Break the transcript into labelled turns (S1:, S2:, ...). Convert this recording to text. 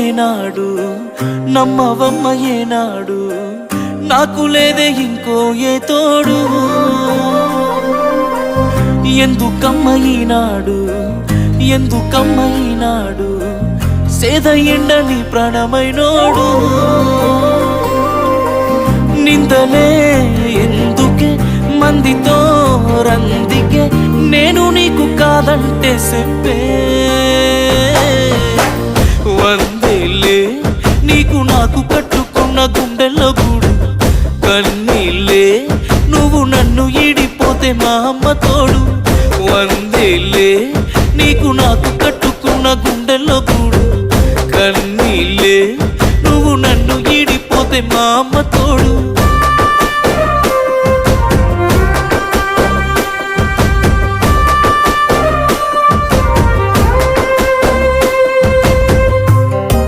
S1: ఏనాడు నమ్మవమ్మ ఏనాడు నాకు లేదే ఇంకో ఏ తోడు ఎందుకమ్మ ఈనాడు ఎందుకమ్మ ఈనాడు సేద ఎండని ప్రాణమైనోడు నిందలే ఎందుకే మందితో రందికే నేను నీకు కాదంటే చెప్పే వందేలే నీకు నాకు కట్టుకున్న గుండెల్లో గూడు కన్నీళ్ళే నువ్వు నన్ను ఈడిపోతే మా అమ్మ తోడు వందేలే నీకు నాకు కట్టుకున్న గుండెల్లో గూడు కన్నీళ్ళే నువ్వు నన్ను ఈడిపోతే మా అమ్మ తోడు